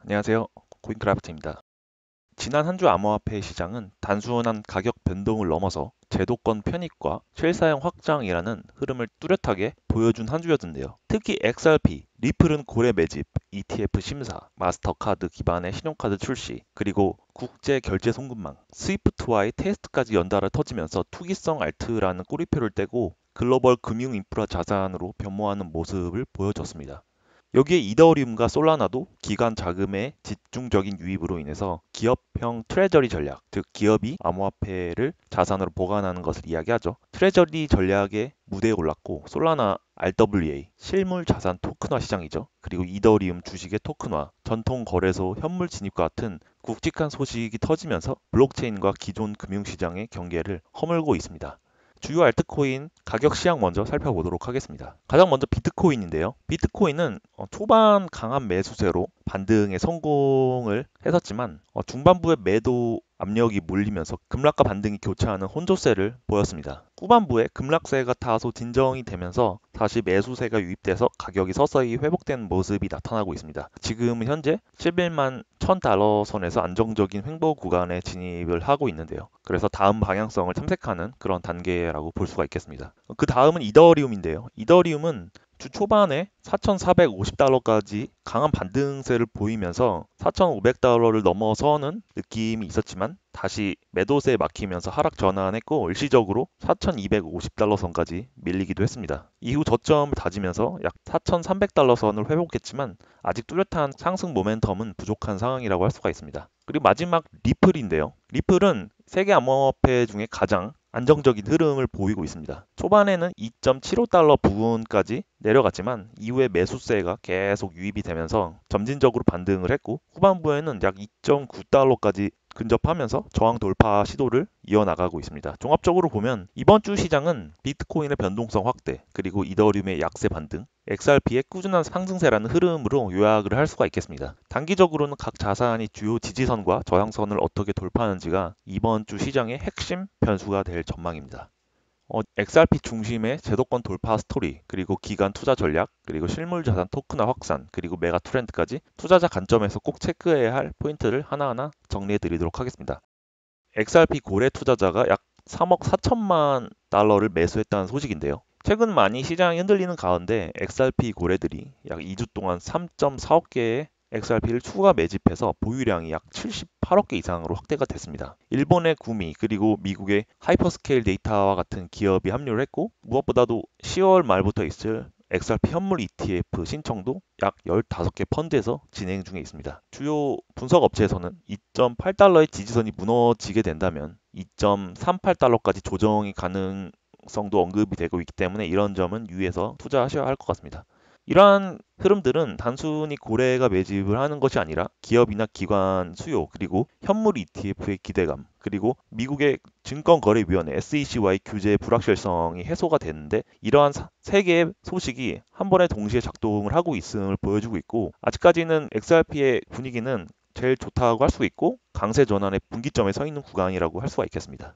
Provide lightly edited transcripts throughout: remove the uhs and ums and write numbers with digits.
안녕하세요. 코인크래프트입니다. 지난 한 주 암호화폐 시장은 단순한 가격 변동을 넘어서 제도권 편입과 실사용 확장이라는 흐름을 뚜렷하게 보여준 한 주였는데요. 특히 XRP, 리플은 고래 매집, ETF 심사, 마스터카드 기반의 신용카드 출시, 그리고 국제 결제 송금망, 스위프트와의 테스트까지 연달아 터지면서 투기성 알트라는 꼬리표를 떼고 글로벌 금융 인프라 자산으로 변모하는 모습을 보여줬습니다. 여기에 이더리움과 솔라나도 기관 자금의 집중적인 유입으로 인해서 기업형 트레저리 전략, 즉 기업이 암호화폐를 자산으로 보관하는 것을 이야기하죠. 트레저리 전략의 무대에 올랐고 솔라나 RWA, 실물 자산 토큰화 시장이죠. 그리고 이더리움 주식의 토큰화, 전통 거래소 현물 진입과 같은 굵직한 소식이 터지면서 블록체인과 기존 금융시장의 경계를 허물고 있습니다. 주요 알트코인 가격 시향 먼저 살펴보도록 하겠습니다. 가장 먼저 비트코인인데요. 비트코인은 초반 강한 매수세로 반등에 성공을 했었지만 중반부에 매도 압력이 몰리면서 급락과 반등이 교차하는 혼조세를 보였습니다. 후반부에 급락세가 다소 진정이 되면서 다시 매수세가 유입돼서 가격이 서서히 회복되는 모습이 나타나고 있습니다. 지금은 현재 11만 1000달러 선에서 안정적인 횡보 구간에 진입을 하고 있는데요. 그래서 다음 방향성을 탐색하는 그런 단계라고 볼 수가 있겠습니다. 그 다음은 이더리움인데요. 이더리움은 주 초반에 4,450달러까지 강한 반등세를 보이면서 4,500달러를 넘어서는 느낌이 있었지만 다시 매도세에 막히면서 하락 전환했고 일시적으로 4,250달러 선까지 밀리기도 했습니다. 이후 저점을 다지면서 약 4,300달러 선을 회복했지만 아직 뚜렷한 상승 모멘텀은 부족한 상황이라고 할 수가 있습니다. 그리고 마지막 리플인데요. 리플은 세계 암호화폐 중에 가장 안정적인 흐름을 보이고 있습니다. 초반에는 2.75달러 부근까지 내려갔지만 이후에 매수세가 계속 유입이 되면서 점진적으로 반등을 했고 후반부에는 약 2.9달러까지 근접하면서 저항 돌파 시도를 이어나가고 있습니다. 종합적으로 보면 이번 주 시장은 비트코인의 변동성 확대, 그리고 이더리움의 약세 반등, XRP의 꾸준한 상승세라는 흐름으로 요약을 할 수가 있겠습니다. 단기적으로는 각 자산이 주요 지지선과 저항선을 어떻게 돌파하는지가 이번 주 시장의 핵심 변수가 될 전망입니다. XRP 중심의 제도권 돌파 스토리, 그리고 기간 투자 전략, 그리고 실물 자산 토큰화 확산, 그리고 메가 트렌드까지 투자자 관점에서 꼭 체크해야 할 포인트를 하나하나 정리해 드리도록 하겠습니다. XRP 고래 투자자가 약 3억 4천만 달러를 매수했다는 소식인데요. 최근 많이 시장이 흔들리는 가운데 XRP 고래들이 약 2주 동안 3.4억 개의 XRP를 추가 매집해서 보유량이 약 78억 개 이상으로 확대가 됐습니다. 일본의 구미 그리고 미국의 하이퍼스케일 데이터와 같은 기업이 합류를 했고 무엇보다도 10월 말부터 있을 XRP 현물 ETF 신청도 약 15개 펀드에서 진행 중에 있습니다. 주요 분석 업체에서는 2.8달러의 지지선이 무너지게 된다면 2.38달러까지 조정이 가능성도 언급이 되고 있기 때문에 이런 점은 유의해서 투자하셔야 할 것 같습니다. 이러한 흐름들은 단순히 고래가 매집을 하는 것이 아니라 기업이나 기관 수요, 그리고 현물 ETF의 기대감, 그리고 미국의 증권거래위원회 SEC와의 규제 불확실성이 해소가 되는데 이러한 세 개의 소식이 한 번에 동시에 작동을 하고 있음을 보여주고 있고 아직까지는 XRP의 분위기는 제일 좋다고 할 수 있고 강세 전환의 분기점에 서 있는 구간이라고 할 수가 있겠습니다.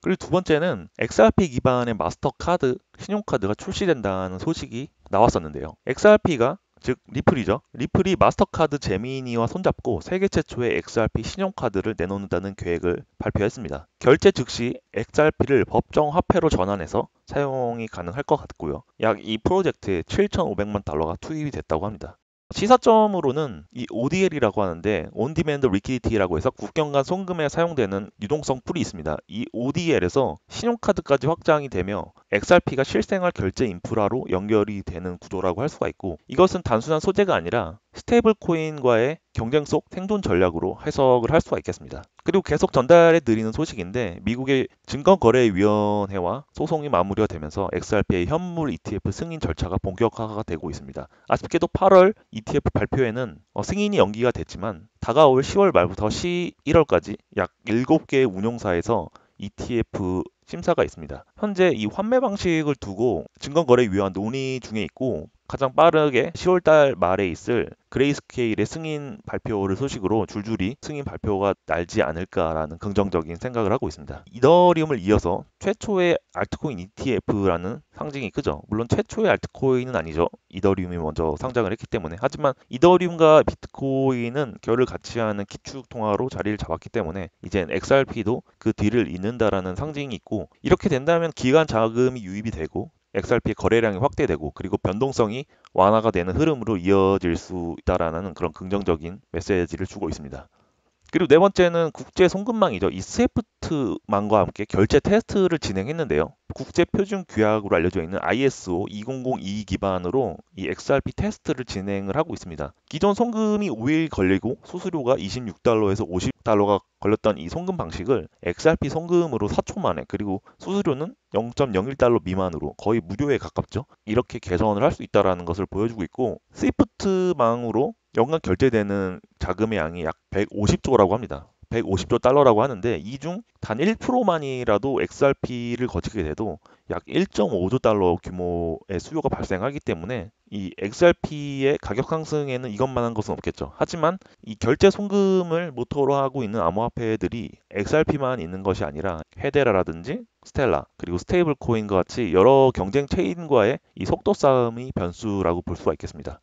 그리고 두 번째는 XRP 기반의 마스터카드 신용카드가 출시된다는 소식이 나왔었는데요. XRP가 즉 리플이죠. 리플이 마스터카드 제미니와 손잡고 세계 최초의 XRP 신용카드를 내놓는다는 계획을 발표했습니다. 결제 즉시 XRP를 법정 화폐로 전환해서 사용이 가능할 것 같고요. 약 이 프로젝트에 7,500만 달러가 투입이 됐다고 합니다. 시사점으로는 이 ODL이라고 하는데 온디맨드 리퀴디티라고 해서 국경 간 송금에 사용되는 유동성 풀이 있습니다. 이 ODL에서 신용카드까지 확장이 되며 XRP가 실생활 결제 인프라로 연결이 되는 구조라고 할 수가 있고 이것은 단순한 소재가 아니라 스테이블 코인과의 경쟁 속 생존 전략으로 해석을 할 수가 있겠습니다. 그리고 계속 전달해 드리는 소식인데 미국의 증권거래위원회와 소송이 마무리가 되면서 XRP의 현물 ETF 승인 절차가 본격화가 되고 있습니다. 아쉽게도 8월 ETF 발표에는 승인이 연기가 됐지만 다가올 10월 말부터 11월까지 약 7개의 운용사에서 ETF 심사가 있습니다. 현재 이 환매 방식을 두고 증권거래위원 논의 중에 있고 가장 빠르게 10월달 말에 있을 그레이스케일의 승인 발표를 소식으로 줄줄이 승인 발표가 날지 않을까라는 긍정적인 생각을 하고 있습니다. 이더리움을 이어서 최초의 알트코인 ETF라는 상징이 크죠. 물론 최초의 알트코인은 아니죠. 이더리움이 먼저 상장을 했기 때문에. 하지만 이더리움과 비트코인은 결을 같이 하는 기축 통화로 자리를 잡았기 때문에 이젠 XRP도 그 뒤를 잇는다라는 상징이 있고, 이렇게 된다면 기관 자금이 유입이 되고 XRP의 거래량이 확대되고 그리고 변동성이 완화가 되는 흐름으로 이어질 수 있다라는 그런 긍정적인 메시지를 주고 있습니다. 그리고 네 번째는 국제 송금망이죠. 이 스위프트망과 함께 결제 테스트를 진행했는데요. 국제 표준 규약으로 알려져 있는 ISO 2002 기반으로 이 XRP 테스트를 진행을 하고 있습니다. 기존 송금이 5일 걸리고 수수료가 26달러에서 50달러가 걸렸던 이 송금 방식을 XRP 송금으로 4초 만에, 그리고 수수료는 0.01달러 미만으로 거의 무료에 가깝죠. 이렇게 개선을 할 수 있다는 것을 보여주고 있고, 스위프트망으로 연간 결제되는 자금의 양이 약 150조라고 합니다. 150조 달러라고 하는데, 이 중 단 1%만이라도 XRP를 거치게 돼도 약 1.5조 달러 규모의 수요가 발생하기 때문에 이 XRP의 가격 상승에는 이것만한 것은 없겠죠. 하지만 이 결제 송금을 모토로 하고 있는 암호화폐들이 XRP만 있는 것이 아니라 헤데라라든지 스텔라, 그리고 스테이블 코인과 같이 여러 경쟁 체인과의 이 속도 싸움이 변수라고 볼 수가 있겠습니다.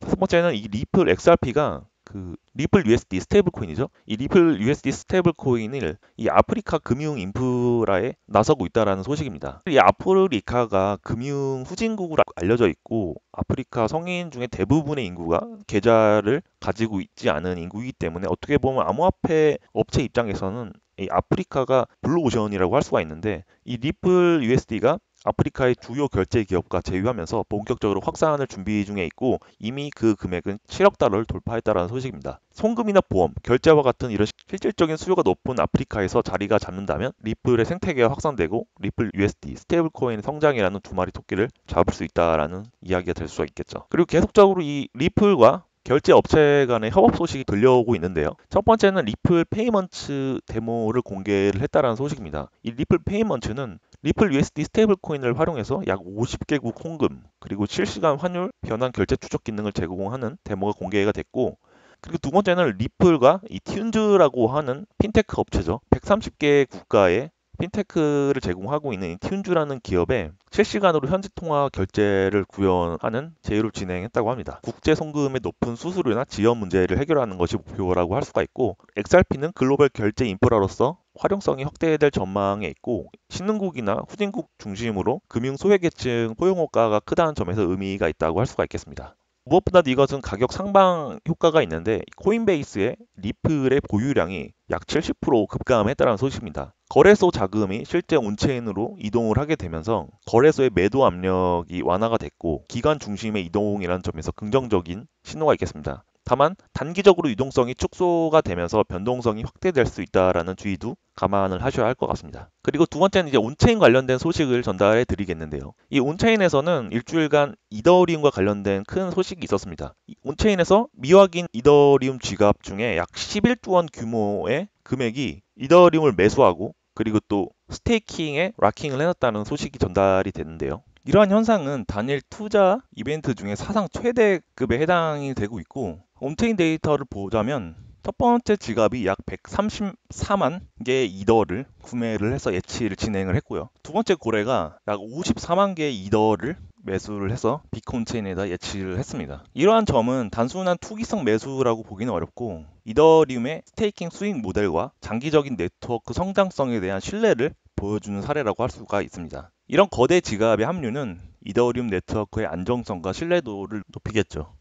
첫 번째는 이 리플 XRP가 그 리플 USD 스테이블 코인이죠. 이 리플 USD 스테이블 코인을 이 아프리카 금융 인프라에 나서고 있다라는 소식입니다. 이 아프리카가 금융 후진국으로 알려져 있고, 아프리카 성인 중에 대부분의 인구가 계좌를 가지고 있지 않은 인구이기 때문에 어떻게 보면 암호화폐 업체 입장에서는 이 아프리카가 블루오션이라고 할 수가 있는데, 이 리플 USD가 아프리카의 주요 결제 기업과 제휴하면서 본격적으로 확산을 준비 중에 있고, 이미 그 금액은 7억 달러를 돌파했다는 소식입니다. 송금이나 보험, 결제와 같은 이런 실질적인 수요가 높은 아프리카에서 자리가 잡는다면 리플의 생태계가 확산되고 리플 USD, 스테이블 코인의 성장이라는 두 마리 토끼를 잡을 수 있다라는 이야기가 될 수가 있겠죠. 그리고 계속적으로 이 리플과 결제 업체 간의 협업 소식이 들려오고 있는데요. 첫 번째는 리플 페이먼츠 데모를 공개를 했다는 소식입니다. 이 리플 페이먼츠는 리플 USD 스테이블 코인을 활용해서 약 50개국 송금, 그리고 실시간 환율 변환 결제 추적 기능을 제공하는 데모가 공개가 됐고, 그리고 두 번째는 리플과 이 튠즈라고 하는 핀테크 업체죠. 130개 국가에 핀테크를 제공하고 있는 이 튠즈라는 기업에 실시간으로 현지 통화 결제를 구현하는 제휴를 진행했다고 합니다. 국제 송금의 높은 수수료나 지연 문제를 해결하는 것이 목표라고 할 수가 있고, XRP는 글로벌 결제 인프라로서 활용성이 확대될 전망에 있고, 신흥국이나 후진국 중심으로 금융 소외계층 포용효과가 크다는 점에서 의미가 있다고 할 수가 있겠습니다. 무엇보다 이것은 가격 상방 효과가 있는데, 코인베이스의 리플의 보유량이 약 70% 급감했다는 소식입니다. 거래소 자금이 실제 온체인으로 이동을 하게 되면서 거래소의 매도 압력이 완화가 됐고, 기관 중심의 이동이라는 점에서 긍정적인 신호가 있겠습니다. 다만 단기적으로 유동성이 축소가 되면서 변동성이 확대될 수 있다라는 주의도 감안을 하셔야 할 것 같습니다. 그리고 두 번째는 이제 온체인 관련된 소식을 전달해 드리겠는데요. 이 온체인에서는 일주일간 이더리움과 관련된 큰 소식이 있었습니다. 이 온체인에서 미확인 이더리움 지갑 중에 약 11조 원 규모의 금액이 이더리움을 매수하고, 그리고 또 스테이킹에 락킹을 해놨다는 소식이 전달이 됐는데요. 이러한 현상은 단일 투자 이벤트 중에 사상 최대급에 해당이 되고 있고, 온체인 데이터를 보자면 첫 번째 지갑이 약 134만 개의 이더를 구매를 해서 예치를 진행을 했고요. 두 번째 고래가 약 54만 개의 이더를 매수를 해서 비콘 체인에다 예치를 했습니다. 이러한 점은 단순한 투기성 매수라고 보기는 어렵고, 이더리움의 스테이킹 수익 모델과 장기적인 네트워크 성장성에 대한 신뢰를 보여주는 사례라고 할 수가 있습니다. 이런 거대 지갑의 합류는 이더리움 네트워크의 안정성과 신뢰도를 높이겠죠.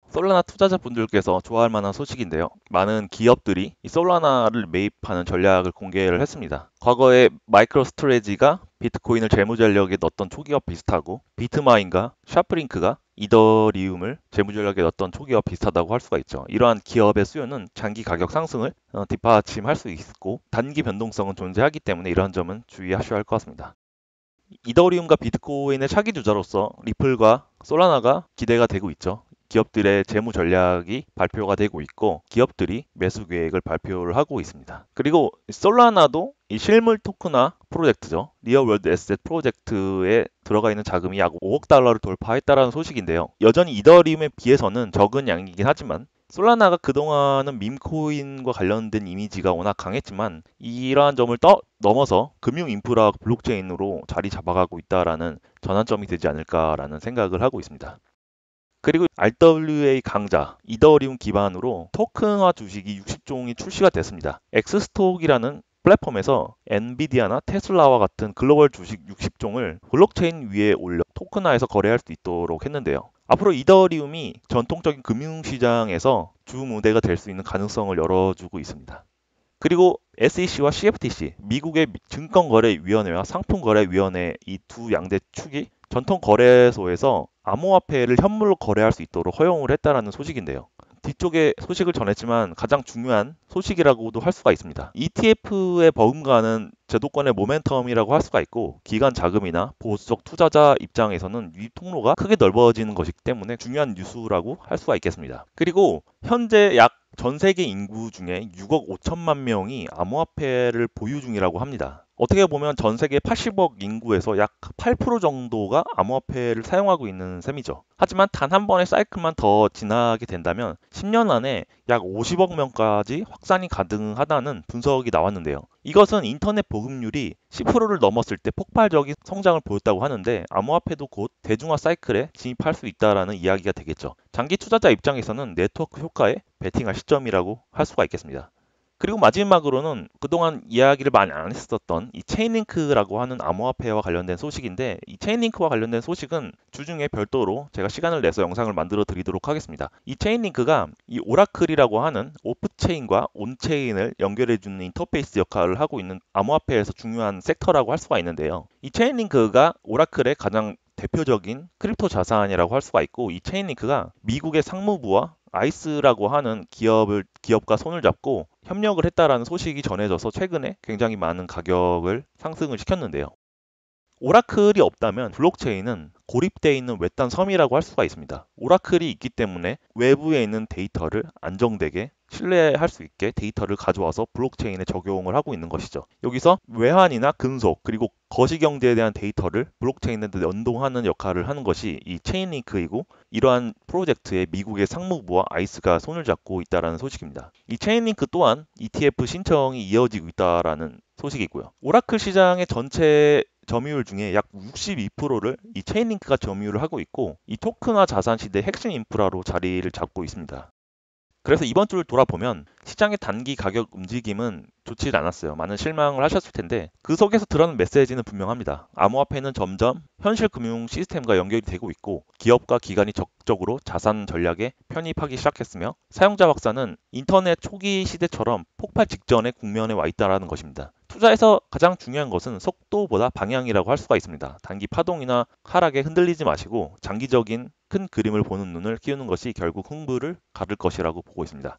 솔라나 투자자분들께서 좋아할 만한 소식인데요. 많은 기업들이 이 솔라나를 매입하는 전략을 공개를 했습니다. 과거에 마이크로스트레지가 비트코인을 재무전략에 넣었던 초기와 비슷하고, 비트마인과 샤프링크가 이더리움을 재무전략에 넣었던 초기와 비슷하다고 할 수가 있죠. 이러한 기업의 수요는 장기 가격 상승을 뒷받침할 수 있고, 단기 변동성은 존재하기 때문에 이러한 점은 주의하셔야 할 것 같습니다. 이더리움과 비트코인의 차기 주자로서 리플과 솔라나가 기대가 되고 있죠. 기업들의 재무 전략이 발표가 되고 있고, 기업들이 매수 계획을 발표를 하고 있습니다. 그리고 솔라나도 이 실물 토크나 프로젝트죠. 리얼 월드 에셋 프로젝트에 들어가 있는 자금이 약 5억 달러를 돌파했다라는 소식인데요. 여전히 이더리움에 비해서는 적은 양이긴 하지만 솔라나가 그동안은 밈코인과 관련된 이미지가 워낙 강했지만 이러한 점을 넘어서 금융 인프라 블록체인으로 자리 잡아가고 있다라는 전환점이 되지 않을까라는 생각을 하고 있습니다. 그리고 RWA 강자, 이더리움 기반으로 토큰화 주식이 60종이 출시가 됐습니다. 엑스스톡이라는 플랫폼에서 엔비디아나 테슬라와 같은 글로벌 주식 60종을 블록체인 위에 올려 토큰화해서 거래할 수 있도록 했는데요. 앞으로 이더리움이 전통적인 금융시장에서 주 무대가 될 수 있는 가능성을 열어주고 있습니다. 그리고 SEC와 CFTC, 미국의 증권거래위원회와 상품거래위원회 이 두 양대 축이 전통 거래소에서 암호화폐를 현물로 거래할 수 있도록 허용을 했다라는 소식인데요. 뒤쪽에 소식을 전했지만 가장 중요한 소식이라고도 할 수가 있습니다. ETF에 버금가는 제도권의 모멘텀이라고 할 수가 있고 기관 자금이나 보수적 투자자 입장에서는 유입 통로가 크게 넓어지는 것이기 때문에 중요한 뉴스라고 할 수가 있겠습니다. 그리고 현재 약 전 세계 인구 중에 6억 5천만 명이 암호화폐를 보유 중이라고 합니다. 어떻게 보면 전 세계 80억 인구에서 약 8% 정도가 암호화폐를 사용하고 있는 셈이죠. 하지만 단 한 번의 사이클만 더 지나게 된다면 10년 안에 약 50억 명까지 확산이 가능하다는 분석이 나왔는데요. 이것은 인터넷 보급률이 10%를 넘었을 때 폭발적인 성장을 보였다고 하는데 암호화폐도 곧 대중화 사이클에 진입할 수 있다라는 이야기가 되겠죠. 장기 투자자 입장에서는 네트워크 효과에 베팅할 시점이라고 할 수가 있겠습니다. 그리고 마지막으로는 그동안 이야기를 많이 안 했었던 이 체인링크라고 하는 암호화폐와 관련된 소식인데 이 체인링크와 관련된 소식은 주중에 별도로 제가 시간을 내서 영상을 만들어 드리도록 하겠습니다. 이 체인링크가 이 오라클이라고 하는 오프체인과 온체인을 연결해 주는 인터페이스 역할을 하고 있는 암호화폐에서 중요한 섹터라고 할 수가 있는데요. 이 체인링크가 오라클의 가장 대표적인 크립토 자산이라고 할 수가 있고 이 체인링크가 미국의 상무부와 아이스라고 하는 기업과 손을 잡고 협력을 했다라는 소식이 전해져서 최근에 굉장히 많은 가격을 상승을 시켰는데요. 오라클이 없다면 블록체인은 고립되어 있는 외딴 섬이라고 할 수가 있습니다. 오라클이 있기 때문에 외부에 있는 데이터를 안정되게 신뢰할 수 있게 데이터를 가져와서 블록체인에 적용을 하고 있는 것이죠. 여기서 외환이나 금속 그리고 거시경제에 대한 데이터를 블록체인에 연동하는 역할을 하는 것이 이 체인링크이고 이러한 프로젝트에 미국의 상무부와 아이스가 손을 잡고 있다는 소식입니다. 이 체인링크 또한 ETF 신청이 이어지고 있다는 소식이고요. 오라클 시장의 전체 점유율 중에 약 62%를 이 체인링크가 점유를 하고 있고 이 토큰화 자산 시대 핵심 인프라로 자리를 잡고 있습니다. 그래서 이번 주를 돌아보면 시장의 단기 가격 움직임은 좋지 않았어요. 많은 실망을 하셨을 텐데 그 속에서 드러난 메시지는 분명합니다. 암호화폐는 점점 현실 금융 시스템과 연결이 되고 있고 기업과 기관이 적극적으로 자산 전략에 편입하기 시작했으며 사용자 확산은 인터넷 초기 시대처럼 폭발 직전의 국면에 와 있다는 것입니다. 투자에서 가장 중요한 것은 속도보다 방향이라고 할 수가 있습니다. 단기 파동이나 하락에 흔들리지 마시고 장기적인 큰 그림을 보는 눈을 키우는 것이 결국 흥부를 가를 것이라고 보고 있습니다.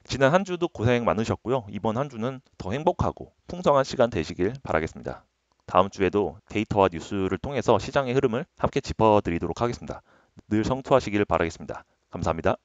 지난 한 주도 고생 많으셨고요. 이번 한 주는 더 행복하고 풍성한 시간 되시길 바라겠습니다. 다음 주에도 데이터와 뉴스를 통해서 시장의 흐름을 함께 짚어드리도록 하겠습니다. 늘 성투하시길 바라겠습니다. 감사합니다.